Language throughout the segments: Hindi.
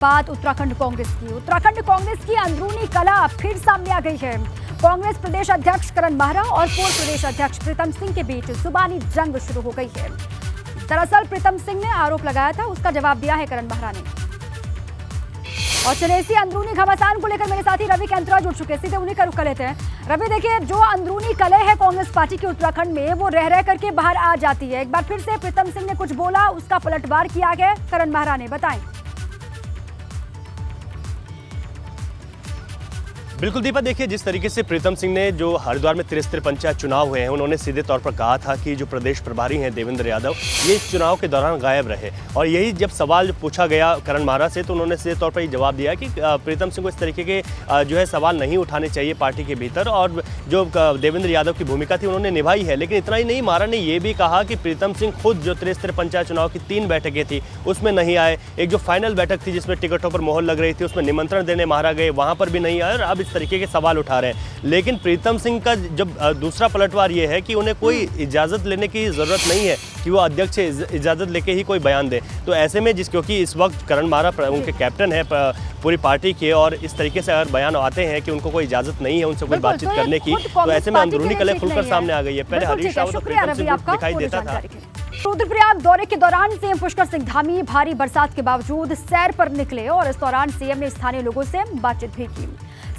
बात उत्तराखंड कांग्रेस की अंदरूनी कला फिर सामने आ गई है। कांग्रेस प्रदेश अध्यक्ष करण माहरा और पूर्व प्रदेश अध्यक्ष प्रीतम सिंह के बीच जुबानी जंग शुरू हो गई है। दरअसल प्रीतम सिंह ने आरोप लगाया था, उसका जवाब दिया है करण माहरा ने। और चलिए इसी अंदरूनी घमासान को लेकर मेरे साथी रवि कैंत्रा जुड़ चुके हैं, सीधे उन्हीं का रुख कर लेते हैं। रवि, देखिए, जो अंदरूनी कलह है कांग्रेस पार्टी के उत्तराखंड में, वो रह रह करके बाहर आ जाती है। एक बार फिर से प्रीतम सिंह ने कुछ बोला, उसका पलटवार किया गया करण माहरा ने, बताएं। बिल्कुल दीपा, देखिए, जिस तरीके से प्रीतम सिंह ने जो हरिद्वार में त्रिस्तरीय पंचायत चुनाव हुए हैं, उन्होंने सीधे तौर पर कहा था कि जो प्रदेश प्रभारी हैं देवेंद्र यादव, ये इस चुनाव के दौरान गायब रहे। और यही जब सवाल पूछा गया करण माहरा से, तो उन्होंने सीधे तौर पर ये जवाब दिया कि प्रीतम सिंह को इस तरीके के जो है सवाल नहीं उठाने चाहिए पार्टी के भीतर, और जो देवेंद्र यादव की भूमिका थी उन्होंने निभाई है। लेकिन इतना ही नहीं, माहरा ने ये भी कहा कि प्रीतम सिंह खुद जो त्रिस्तरीय पंचायत चुनाव की 3 बैठकें थी उसमें नहीं आए। एक जो फाइनल बैठक थी जिसमें टिकटों पर मोहर लग रही थी, उसमें निमंत्रण देने माहरा गए, वहाँ पर भी नहीं आए, और अब इस तरीके के सवाल उठा रहे हैं। लेकिन प्रीतम सिंह का जब दूसरा पलटवार ये है कि उन्हें कोई इजाजत लेने की जरूरत नहीं है कि वो अध्यक्ष से इजाजत लेके ही कोई बयान दे। तो ऐसे में क्योंकि इस वक्त करण माहरा उनके कैप्टन है पूरी पार्टी के, और इस तरीके से अगर बयान आते हैं कि उनको कोई इजाजत नहीं है उनसे कोई बातचीत करने की, तो ऐसे में अंदरूनी कलह खुलकर सामने आ गई है। पहले हरीश रावत और प्रीतम सिंह को दिखाई देता था। रुद्रप्रयाग दौरे के दौरान सीएम पुष्कर सिंह धामी भारी बरसात के बावजूद सैर पर निकले, और इस दौरान सीएम ने स्थानीय लोगों से बातचीत भी की।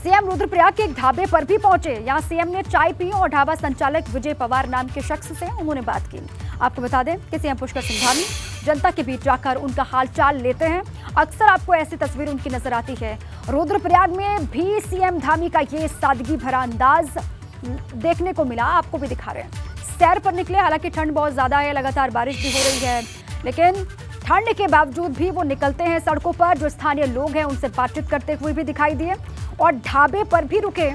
सीएम रुद्रप्रयाग के एक ढाबे पर भी पहुंचे। यहां सीएम ने चाय पी और ढाबा संचालक विजय पवार नाम के शख्स से उन्होंने बात की। आपको बता दें कि सीएम पुष्कर सिंह धामी जनता के बीच जाकर उनका हालचाल लेते हैं। अक्सर आपको ऐसी तस्वीर उनकी नजर आती है। रुद्रप्रयाग में भी सीएम धामी का ये सादगी भरा अंदाज देखने को मिला, आपको भी दिखा रहे हैं। सैर पर निकले, हालांकि ठंड बहुत ज्यादा है, लगातार बारिश भी हो रही है, लेकिन ठंड के बावजूद भी वो निकलते हैं सड़कों पर। जो स्थानीय लोग हैं उनसे बातचीत करते हुए भी दिखाई दिए, और ढाबे पर भी रुके,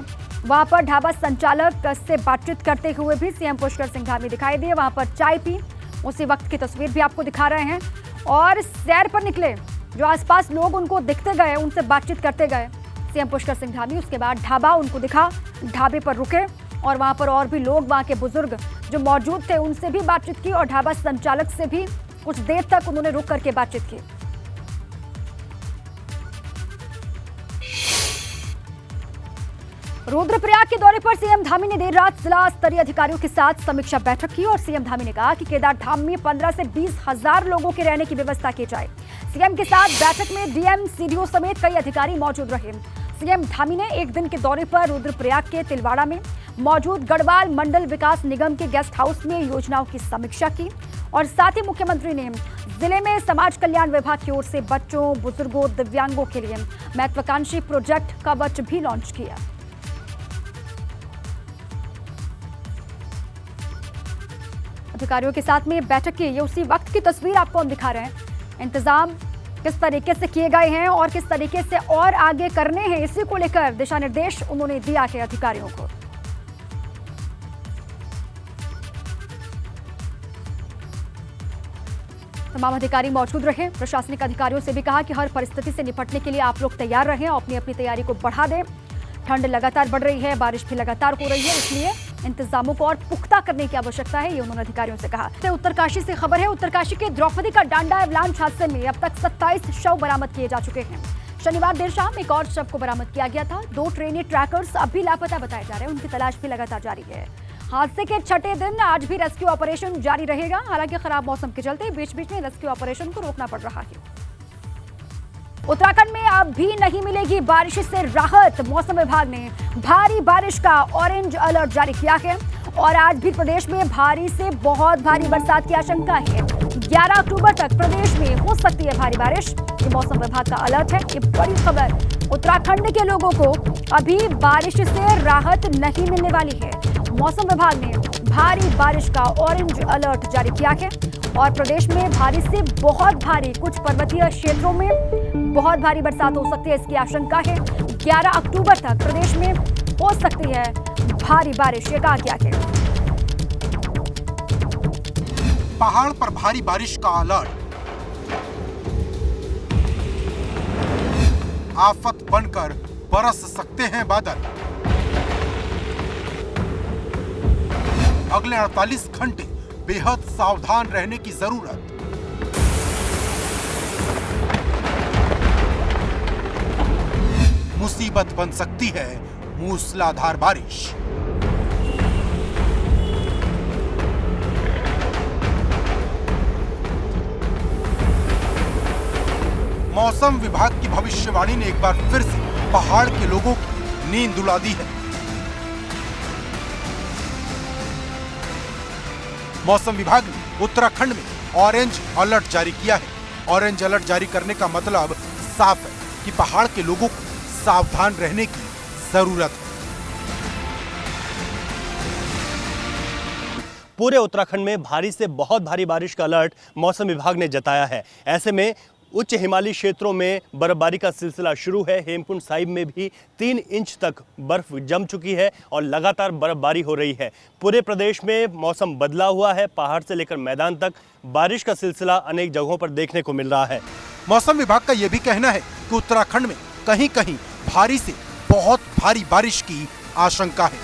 वहां पर ढाबा संचालक से बातचीत करते हुए भी सीएम पुष्कर सिंह धामी दिखाई दिए। वहां पर चाय पी, उसी वक्त की तस्वीर भी आपको दिखा रहे हैं। और सैर पर निकले, जो आसपास लोग उनको दिखते गए, उनसे बातचीत करते गए सीएम पुष्कर सिंह धामी। उसके बाद ढाबा उनको दिखा, ढाबे पर रुके, और वहां पर और भी लोग, वहां के बुजुर्ग जो मौजूद थे, उनसे भी बातचीत की, और ढाबा संचालक से भी कुछ देर तक उन्होंने रुक करके बातचीत की। रुद्रप्रयाग के दौरे पर सीएम धामी ने देर रात जिला स्तरीय अधिकारियों के साथ समीक्षा बैठक की, और सीएम धामी ने कहा कि केदारधाम में 15 से 20 हजार लोगों के रहने की व्यवस्था की जाए। सीएम के साथ बैठक में डीएम, सीडीओ समेत कई अधिकारी मौजूद रहे। सीएम धामी ने एक दिन के दौरे पर रुद्रप्रयाग के तिलवाड़ा में मौजूद गढ़वाल मंडल विकास निगम के गेस्ट हाउस में योजनाओं की समीक्षा की, और साथ ही मुख्यमंत्री ने जिले में समाज कल्याण विभाग की ओर से बच्चों, बुजुर्गों, दिव्यांगों के लिए महत्वाकांक्षी प्रोजेक्ट कवच भी लॉन्च किया। अधिकारियों के साथ में बैठक की ये उसी वक्त की तस्वीर आपको हम दिखा रहे हैं। इंतजाम किस तरीके से किए गए हैं और किस तरीके से और आगे करने हैं, इसी को लेकर दिशा निर्देश उन्होंने दिया है अधिकारियों को। तमाम अधिकारी मौजूद रहे। प्रशासनिक अधिकारियों से भी कहा कि हर परिस्थिति से निपटने के लिए आप लोग तैयार रहें और अपनी अपनी तैयारी को बढ़ा दें। ठंड लगातार बढ़ रही है, बारिश भी लगातार हो रही है, इसलिए इंतजामों को और पुख्ता करने की आवश्यकता है, ये उन्होंने अधिकारियों से कहा। तो उत्तरकाशी से खबर है। उत्तरकाशी के द्रौपदी का डांडा एवलांच हादसे में अब तक 27 शव बरामद किए जा चुके हैं। शनिवार देर शाम एक और शव को बरामद किया गया था। 2 ट्रेनी ट्रैकर्स अब भी लापता बताए जा रहे हैं, उनकी तलाश भी लगातार जारी है। हादसे के छठे दिन आज भी रेस्क्यू ऑपरेशन जारी रहेगा। हालांकि खराब मौसम के चलते बीच बीच में रेस्क्यू ऑपरेशन को रोकना पड़ रहा है। उत्तराखंड में अब भी नहीं मिलेगी बारिश से राहत। मौसम विभाग ने भारी बारिश का ऑरेंज अलर्ट जारी किया है, और आज भी प्रदेश में भारी से बहुत भारी बरसात की आशंका है। 11 अक्टूबर तक प्रदेश में हो सकती है भारी बारिश, ये मौसम विभाग का अलर्ट है। ये बड़ी खबर, उत्तराखंड के लोगों को अभी बारिश से राहत नहीं मिलने वाली है। मौसम विभाग ने भारी बारिश का ऑरेंज अलर्ट जारी किया है, और प्रदेश में भारी से बहुत भारी, कुछ पर्वतीय क्षेत्रों में बहुत भारी बरसात हो सकती है, इसकी आशंका है। 11 अक्टूबर तक प्रदेश में हो सकती है भारी बारिश, ये कहा गया है। पहाड़ पर भारी बारिश का अलर्ट, आफत बनकर बरस सकते हैं बादल। अगले 48 घंटे बेहद सावधान रहने की जरूरत। मुसीबत बन सकती है मूसलाधार बारिश। मौसम विभाग की भविष्यवाणी ने एक बार फिर से पहाड़ के लोगों की नींद उड़ा दी है। मौसम विभाग ने उत्तराखंड में ऑरेंज अलर्ट जारी किया है। ऑरेंज अलर्ट जारी करने का मतलब साफ है कि पहाड़ के लोगों को सावधान रहने की जरूरत है। पूरे उत्तराखंड में भारी से बहुत भारी बारिश का अलर्ट मौसम विभाग ने जताया है। ऐसे में उच्च हिमालयी क्षेत्रों में बर्फबारी का सिलसिला शुरू है। हेमकुंड साहिब में भी 3 इंच तक बर्फ जम चुकी है और लगातार बर्फबारी हो रही है। पूरे प्रदेश में मौसम बदला हुआ है। पहाड़ से लेकर मैदान तक बारिश का सिलसिला अनेक जगहों पर देखने को मिल रहा है। मौसम विभाग का यह भी कहना है कि उत्तराखंड में कहीं कहीं भारी से बहुत भारी बारिश की आशंका है।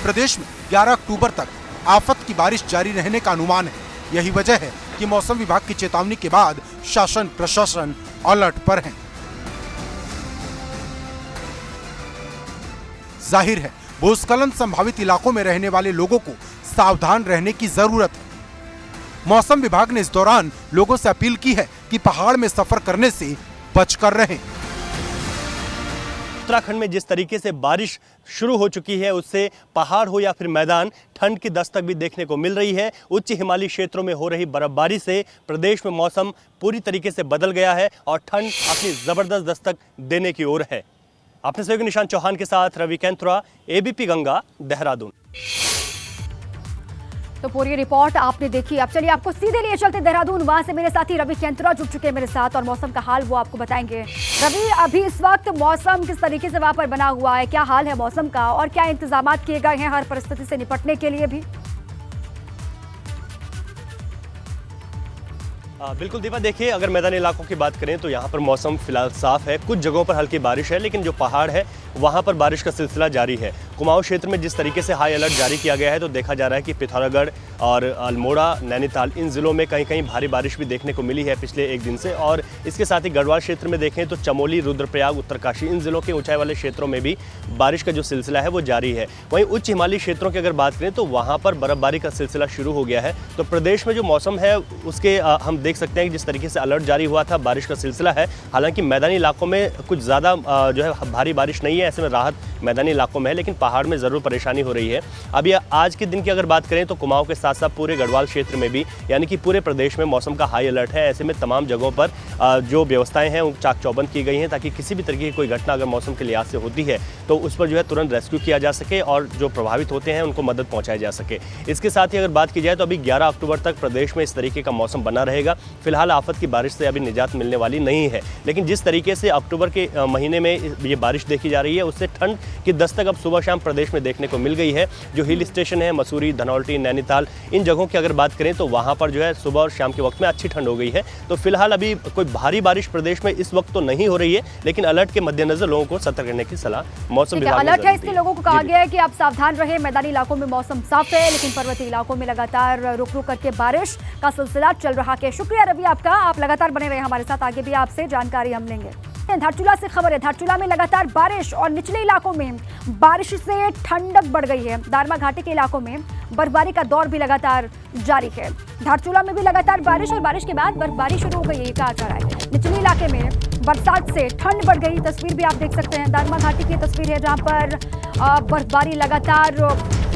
प्रदेश में 11 अक्टूबर तक आफत की बारिश जारी रहने का अनुमान है। यही वजह है कि मौसम विभाग की चेतावनी के बाद शासन प्रशासन अलर्ट पर है। जाहिर है भूस्खलन संभावित इलाकों में रहने वाले लोगों को सावधान रहने की जरूरत है। मौसम विभाग ने इस दौरान लोगों से अपील की है कि पहाड़ में सफर करने से बचकर रहें। उत्तराखंड में जिस तरीके से बारिश शुरू हो चुकी है उससे पहाड़ हो या फिर मैदान ठंड की दस्तक भी देखने को मिल रही है। उच्च हिमालयी क्षेत्रों में हो रही बर्फबारी से प्रदेश में मौसम पूरी तरीके से बदल गया है और ठंड अपनी जबरदस्त दस्तक देने की ओर है। अपने सहयोगी निशांत चौहान के साथ रवि कैंथुरा, एबीपी गंगा, देहरादून। तो पूरी रिपोर्ट आपने देखी। अब चलिए आपको सीधे लिए चलते देहरादून। वहां से मेरे साथी रवि कैंथुरा जुड़ चुके हैं मेरे साथ और मौसम का हाल वो आपको बताएंगे। रवि, अभी इस वक्त मौसम किस तरीके से वहां पर बना हुआ है, क्या हाल है मौसम का और क्या इंतजाम किए गए हैं हर परिस्थिति से निपटने के लिए भी? बिल्कुल दीपा, देखिए अगर मैदानी इलाकों की बात करें तो यहाँ पर मौसम फिलहाल साफ है। कुछ जगहों पर हल्की बारिश है, लेकिन जो पहाड़ है वहाँ पर बारिश का सिलसिला जारी है। कुमाऊं क्षेत्र में जिस तरीके से हाई अलर्ट जारी किया गया है तो देखा जा रहा है कि पिथौरागढ़ और अल्मोड़ा, नैनीताल, इन जिलों में कहीं कहीं भारी बारिश भी देखने को मिली है पिछले एक दिन से। और इसके साथ ही गढ़वाल क्षेत्र में देखें तो चमोली, रुद्रप्रयाग, उत्तरकाशी, इन जिलों के ऊंचाई वाले क्षेत्रों में भी बारिश का जो सिलसिला है वो जारी है। वहीं उच्च हिमालयी क्षेत्रों की अगर बात करें तो वहाँ पर बर्फबारी का सिलसिला शुरू हो गया है। तो प्रदेश में जो मौसम है उसके हम देख सकते हैं कि जिस तरीके से अलर्ट जारी हुआ था, बारिश का सिलसिला है। हालांकि मैदानी इलाकों में कुछ ज़्यादा जो है भारी बारिश नहीं है, ऐसे में राहत मैदानी इलाकों में है, लेकिन पहाड़ में ज़रूर परेशानी हो रही है। अभी आज के दिन की अगर बात करें तो कुमाऊं के साथ साथ पूरे गढ़वाल क्षेत्र में भी, यानी कि पूरे प्रदेश में मौसम का हाई अलर्ट है। ऐसे में तमाम जगहों पर जो व्यवस्थाएं हैं वो चाक चौबंद की गई हैं ताकि किसी भी तरीके की कोई घटना अगर मौसम के लिहाज से होती है तो उस पर जो है तुरंत रेस्क्यू किया जा सके और जो प्रभावित होते हैं उनको मदद पहुँचाई जा सके। इसके साथ ही अगर बात की जाए तो अभी 11 अक्टूबर तक प्रदेश में इस तरीके का मौसम बना रहेगा। फिलहाल आफत की बारिश से अभी निजात मिलने वाली नहीं है, लेकिन जिस तरीके से अक्टूबर के महीने में ये बारिश देखी जा रही है उससे ठंड की दस्तक अब सुबह शाम प्रदेश में देखने को मिल गई है। जो हिल स्टेशन है मसूरी, धनौल्टी, नैनीताल, इन जगहों की अगर बात करें तो वहाँ पर जो है सुबह और शाम के वक्त में अच्छी ठंड हो गई है। तो फिलहाल अभी कोई भारी बारिश प्रदेश में इस वक्त तो नहीं हो रही है, लेकिन अलर्ट के मद्देनजर लोगों को सतर्क रहने की सलाह मौसम विभाग ने अलर्ट है, इसलिए लोगों को कहा गया है कि आप सावधान रहे। मैदानी इलाकों में मौसम साफ है, लेकिन पर्वतीय इलाकों में लगातार रुक रुक करके बारिश का सिलसिला चल रहा है। शुक्रिया रवि आपका, आप लगातार बने रहे हमारे साथ, आगे भी आपसे जानकारी हम लेंगे। धारचूला से खबर है, धारचूला में लगातार बारिश और निचले इलाकों में बारिश से ठंडक बढ़ गई है। दारमा घाटी के इलाकों में बर्फबारी का दौर भी लगातार जारी है। धारचूला में भी लगातार बारिश और बारिश के बाद बर्फबारी शुरू हो गई है, कहा जा रहा है। निचले इलाके में बरसात से ठंड बढ़ गई, तस्वीर भी आप देख सकते हैं। दारमा घाटी की तस्वीर है जहां पर बर्फबारी लगातार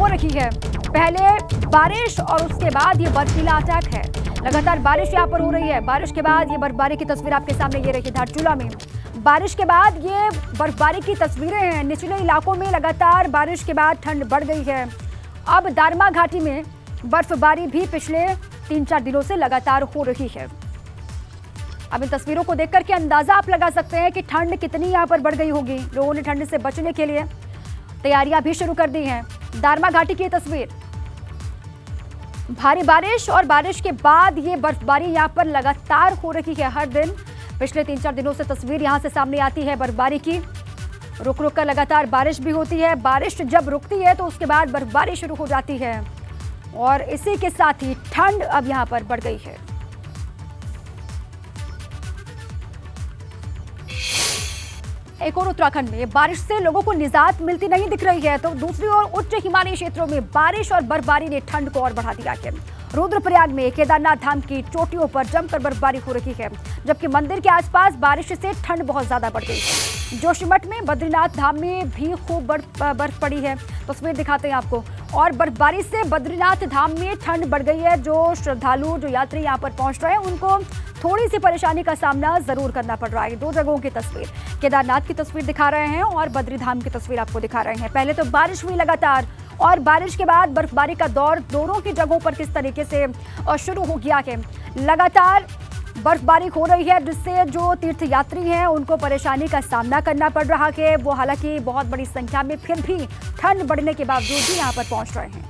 हो रही है। पहले बारिश और उसके बाद ये बर्फीला अटैक है। लगातार बारिश यहाँ पर हो रही है, बारिश के बाद ये बर्फबारी की तस्वीर आपके सामने ये रही। धारचूला में बारिश के बाद ये बर्फबारी की तस्वीरें हैं। निचले इलाकों में लगातार बारिश के बाद ठंड बढ़ गई है। अब दारमा घाटी में बर्फबारी भी पिछले 3-4 दिनों से लगातार हो रही है। अब इन तस्वीरों को देख करके अंदाजा आप लगा सकते हैं कि ठंड कितनी यहाँ पर बढ़ गई होगी। लोगों ने ठंड से बचने के लिए तैयारियां भी शुरू कर दी हैं। दारमा घाटी की तस्वीर, भारी बारिश और बारिश के बाद ये बर्फबारी यहाँ पर लगातार हो रही है। हर दिन पिछले 3-4 दिनों से तस्वीर यहाँ से सामने आती है बर्फबारी की। रुक रुक कर लगातार बारिश भी होती है। बारिश जब रुकती है तो उसके बाद बर्फबारी शुरू हो जाती है और इसी के साथ ही ठंड अब यहाँ पर बढ़ गई है। एक और उत्तराखंड में बारिश से लोगों को निजात मिलती नहीं दिख रही है, तो दूसरी ओर उच्च हिमालयी क्षेत्रों में बारिश और बर्फबारी ने ठंड को और बढ़ा दिया है। रुद्रप्रयाग में केदारनाथ धाम की चोटियों पर जमकर बर्फबारी हो रही है, जबकि मंदिर के आसपास बारिश से ठंड बहुत ज्यादा बढ़ गई है। जोशीमठ में बद्रीनाथ धाम में भी खूब बर्फ पड़ी है, तस्वीर दिखाते हैं आपको। और बर्फबारी से बद्रीनाथ धाम में ठंड बढ़ गई है। जो श्रद्धालु, जो यात्री यहाँ पर पहुंच रहे हैं, उनको थोड़ी सी परेशानी का सामना जरूर करना पड़ रहा है। दो जगहों की तस्वीर, केदारनाथ की तस्वीर दिखा रहे हैं और बद्रीधाम की तस्वीर आपको दिखा रहे हैं। पहले तो बारिश हुई लगातार, और बारिश के बाद बर्फबारी का दौर दोनों की जगहों पर किस तरीके से शुरू हो गया है। लगातार बर्फबारी हो रही है, जिससे जो तीर्थ यात्री हैं उनको परेशानी का सामना करना पड़ रहा है। वो हालांकि बहुत बड़ी संख्या में फिर भी ठंड बढ़ने के बावजूद भी यहाँ पर पहुंच रहे हैं।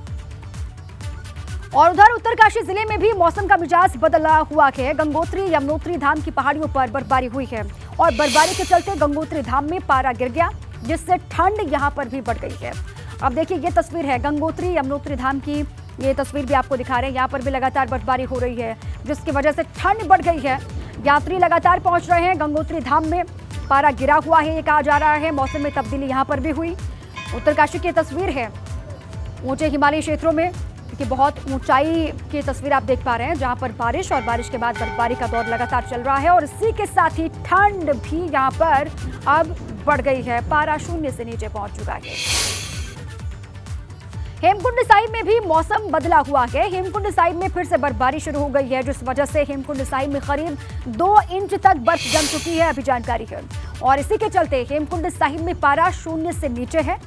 और उधर उत्तरकाशी जिले में भी मौसम का मिजाज बदला हुआ है। गंगोत्री यमुनोत्री धाम की पहाड़ियों पर बर्फबारी हुई है, और बर्फबारी के चलते गंगोत्री धाम में पारा गिर गया, जिससे ठंड यहाँ पर भी बढ़ गई है। अब देखिए, ये तस्वीर है गंगोत्री यमुनोत्री धाम की, ये तस्वीर भी आपको दिखा रहे हैं। यहाँ पर भी लगातार बर्फबारी हो रही है, जिसकी वजह से ठंड बढ़ गई है। यात्री लगातार पहुंच रहे हैं गंगोत्री धाम में, पारा गिरा हुआ है ये कहा जा रहा है। मौसम में तब्दीली यहाँ पर भी हुई। उत्तरकाशी की तस्वीर है ऊंचे हिमालयी क्षेत्रों में, कि बहुत ऊंचाई की तस्वीर आप देख पा रहे हैं, जहां पर बारिश और बारिश के बाद बर्फबारी का दौर लगातार चल रहा है। और इसी के साथ ही ठंड भी यहां पर अब बढ़ गई है, पारा शून्य से नीचे पहुंच चुका है। हेमकुंड साहिब में भी मौसम बदला हुआ है। हेमकुंड साहिब में फिर से बर्फबारी शुरू हो गई है, जिस वजह से हेमकुंड साहिब में करीब 2 इंच तक बर्फ जम चुकी है, अभी जानकारी है। और इसी के चलते हेमकुंड साहिब में पारा शून्य से नीचे है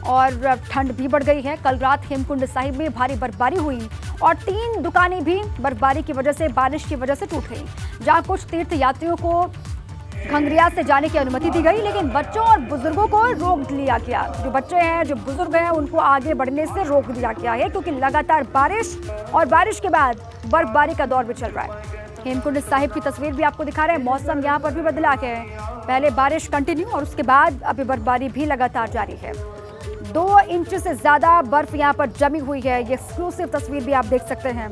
और ठंड भी बढ़ गई है। कल रात हेमकुंड साहिब में भारी बर्फबारी हुई और 3 दुकानें भी बर्फबारी की वजह से, बारिश की वजह से टूट गई। जहां कुछ तीर्थ यात्रियों को घंगरिया से जाने की अनुमति दी गई, लेकिन बच्चों और बुजुर्गों को रोक लिया गया। जो बच्चे हैं, जो बुजुर्ग हैं, उनको आगे बढ़ने से रोक दिया गया है, क्योंकि लगातार बारिश और बारिश के बाद बर्फबारी का दौर भी चल रहा है। हेमकुंड साहिब की तस्वीर भी आपको दिखा रहे हैं। मौसम यहाँ पर भी बदला है, पहले बारिश कंटिन्यू और उसके बाद अभी बर्फबारी भी लगातार जारी है। 2 इंच से ज्यादा बर्फ यहाँ पर जमी हुई है। ये एक्सक्लूसिव तस्वीर भी आप देख सकते हैं।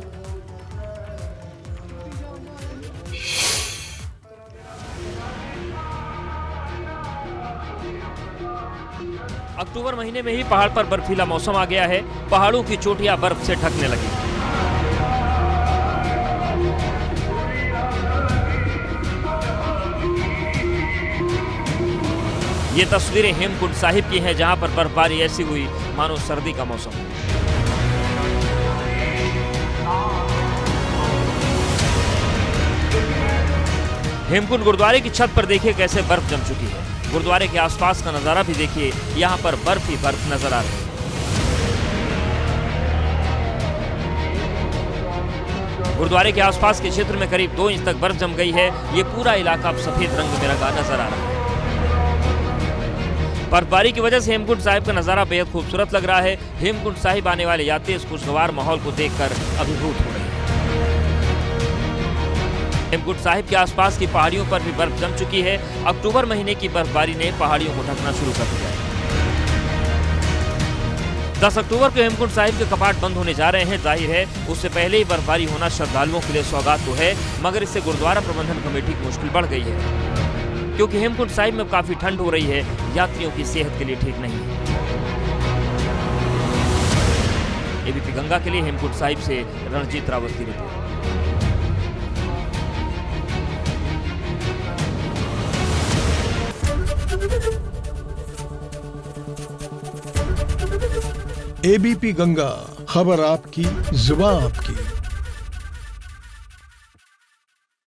अक्टूबर महीने में ही पहाड़ पर बर्फीला मौसम आ गया है। पहाड़ों की चोटियां बर्फ से ढकने लगी। ये तस्वीरें हेमकुंड साहिब की हैं, जहां पर बर्फबारी ऐसी हुई मानो सर्दी का मौसम। हेमकुंड गुरुद्वारे की छत पर देखिए कैसे बर्फ जम चुकी है। गुरुद्वारे के आसपास का नजारा भी देखिए, यहाँ पर बर्फ ही बर्फ नजर आ रही है। गुरुद्वारे के आसपास के क्षेत्र में करीब 2 इंच तक बर्फ जम गई है। ये पूरा इलाका अब सफेद रंग में रंगा नजर आ रहा है। बर्फबारी की वजह से हेमकुंड साहिब का नजारा बेहद खूबसूरत लग रहा है। हेमकुंड साहिब आने वाले यात्री इस खुशगवार माहौल को देखकर अभिभूत हो रहे हैं। हेमकुंड साहिब के आसपास की पहाड़ियों पर भी बर्फ जम चुकी है। अक्टूबर महीने की बर्फबारी ने पहाड़ियों को ढकना शुरू कर दिया है। 10 अक्टूबर को हेमकुंड साहिब के कपाट बंद होने जा रहे हैं। जाहिर है उससे पहले ही बर्फबारी होना श्रद्धालुओं के लिए सौगात तो है, मगर इससे गुरुद्वारा प्रबंधन कमेटी की मुश्किल बढ़ गई है, क्योंकि हेमकुंड साहिब में काफी ठंड हो रही है, यात्रियों की सेहत के लिए ठीक नहीं है। एबीपी गंगा के लिए हेमकुंड साहिब से रणजीत रावत की रिपोर्ट। एबीपी गंगा, खबर आपकी, जुबान आपकी।